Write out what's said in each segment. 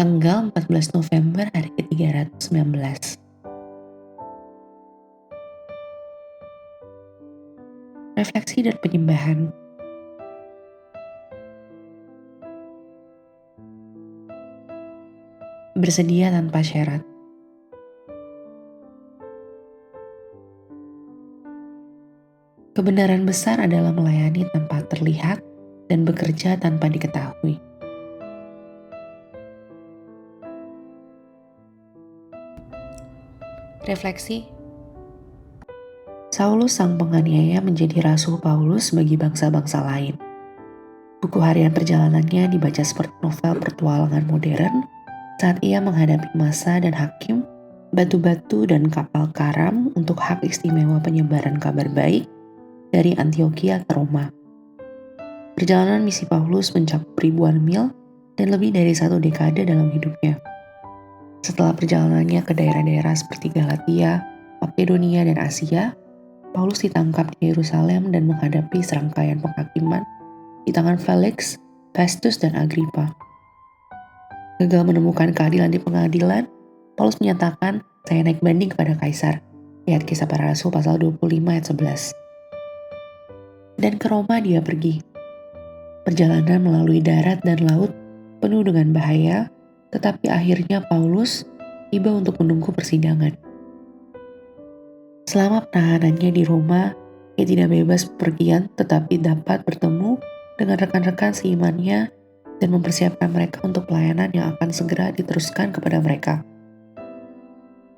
Tanggal 14 November hari ke-319. Refleksi dan penyembahan. Bersedia tanpa syarat. Kebenaran besar adalah melayani tanpa terlihat dan bekerja tanpa diketahui. Refleksi. Saulus sang penganiaya menjadi rasul Paulus bagi bangsa-bangsa lain. Buku harian perjalanannya dibaca seperti novel petualangan modern saat ia menghadapi masa dan hakim, batu-batu dan kapal karam untuk hak istimewa penyebaran kabar baik dari Antioquia ke Roma. Perjalanan misi Paulus mencakup ribuan mil dan lebih dari 1 dekade dalam hidupnya. Setelah perjalanannya ke daerah-daerah seperti Galatia, Makedonia, dan Asia, Paulus ditangkap di Yerusalem dan menghadapi serangkaian penghakiman di tangan Felix, Festus, dan Agrippa. Gagal menemukan keadilan di pengadilan, Paulus menyatakan, "Saya naik banding kepada Kaisar." Lihat Kisah Para Rasul pasal 25 ayat 11. Dan ke Roma dia pergi. Perjalanan melalui darat dan laut penuh dengan bahaya, tetapi akhirnya Paulus tiba untuk menunggu persidangan. Selama penahanannya di Roma, ia tidak bebas bepergian tetapi dapat bertemu dengan rekan-rekan seimannya dan mempersiapkan mereka untuk pelayanan yang akan segera diteruskan kepada mereka.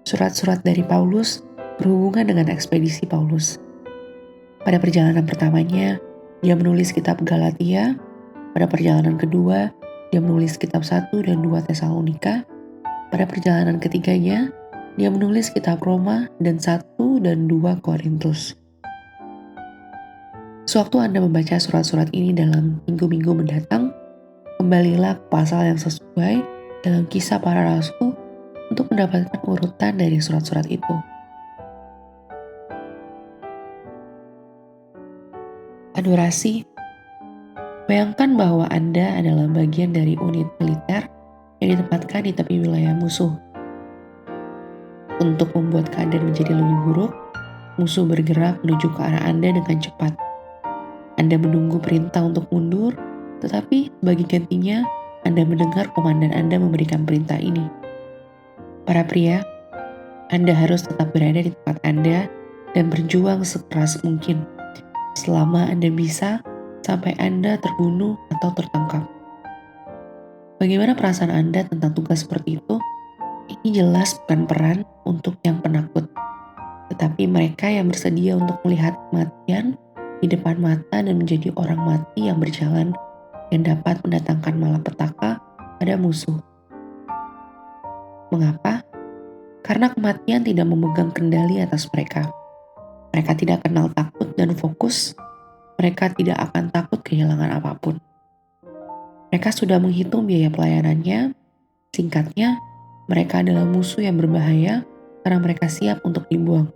Surat-surat dari Paulus berhubungan dengan ekspedisi Paulus. Pada perjalanan pertamanya, dia menulis kitab Galatia. Pada perjalanan kedua, dia menulis kitab 1 dan 2 Tesalonika. Pada perjalanan ketiganya, dia menulis kitab Roma dan 1 dan 2 Korintus. Sewaktu Anda membaca surat-surat ini dalam minggu-minggu mendatang, kembalilah ke pasal yang sesuai dalam Kisah Para Rasul untuk mendapatkan urutan dari surat-surat itu. Adorasi. Bayangkan bahwa Anda adalah bagian dari unit militer yang ditempatkan di tepi wilayah musuh. Untuk membuat keadaan menjadi lebih buruk, musuh bergerak menuju ke arah Anda dengan cepat. Anda menunggu perintah untuk mundur, tetapi bagi gantinya, Anda mendengar komandan Anda memberikan perintah ini. Para pria, Anda harus tetap berada di tempat Anda dan berjuang sekeras mungkin, selama Anda bisa, sampai Anda terbunuh atau tertangkap. Bagaimana perasaan Anda tentang tugas seperti itu? Ini jelas bukan peran untuk yang penakut, tetapi mereka yang bersedia untuk melihat kematian di depan mata dan menjadi orang mati yang berjalan yang dapat mendatangkan malapetaka pada musuh. Mengapa? Karena kematian tidak memegang kendali atas mereka. Mereka tidak kenal takut dan fokus. Mereka tidak akan takut kehilangan apapun. Mereka sudah menghitung biaya pelayanannya. Singkatnya, mereka adalah musuh yang berbahaya karena mereka siap untuk dibuang.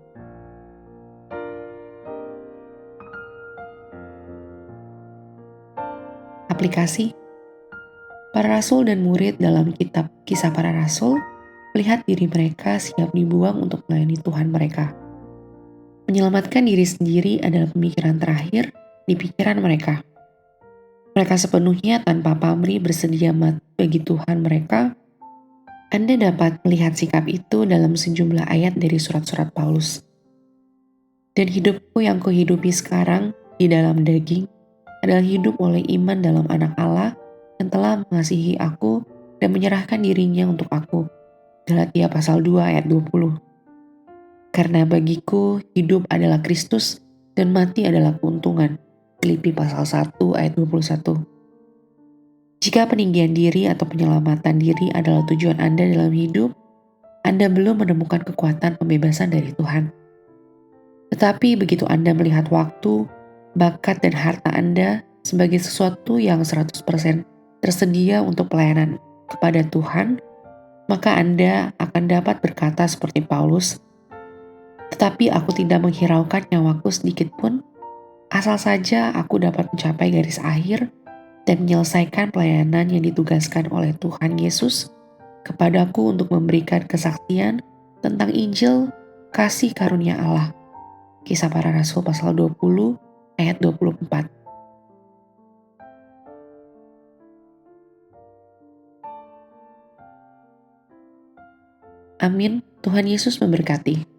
Aplikasi. Para rasul dan murid dalam kitab Kisah Para Rasul melihat diri mereka siap dibuang untuk melayani Tuhan mereka. Menyelamatkan diri sendiri adalah pemikiran terakhir di pikiran mereka. Mereka sepenuhnya tanpa pamrih bersedia mati bagi Tuhan mereka. Anda dapat melihat sikap itu dalam sejumlah ayat dari surat-surat Paulus. Dan hidupku yang kuhidupi sekarang di dalam daging adalah hidup oleh iman dalam Anak Allah yang telah mengasihi aku dan menyerahkan dirinya untuk aku. Galatia pasal 2 ayat 20. Karena bagiku hidup adalah Kristus dan mati adalah keuntungan. Filipi pasal 1 ayat 21. Jika peninggian diri atau penyelamatan diri adalah tujuan Anda dalam hidup, Anda belum menemukan kekuatan pembebasan dari Tuhan. Tetapi begitu Anda melihat waktu, bakat dan harta Anda sebagai sesuatu yang 100% tersedia untuk pelayanan kepada Tuhan, maka Anda akan dapat berkata seperti Paulus, "Tetapi aku tidak menghiraukan nyawaku sedikit pun, asal saja aku dapat mencapai garis akhir dan menyelesaikan pelayanan yang ditugaskan oleh Tuhan Yesus kepadaku untuk memberikan kesaksian tentang Injil kasih karunia Allah. Kisah Para Rasul pasal 20 ayat 24. Amin. Tuhan Yesus memberkati.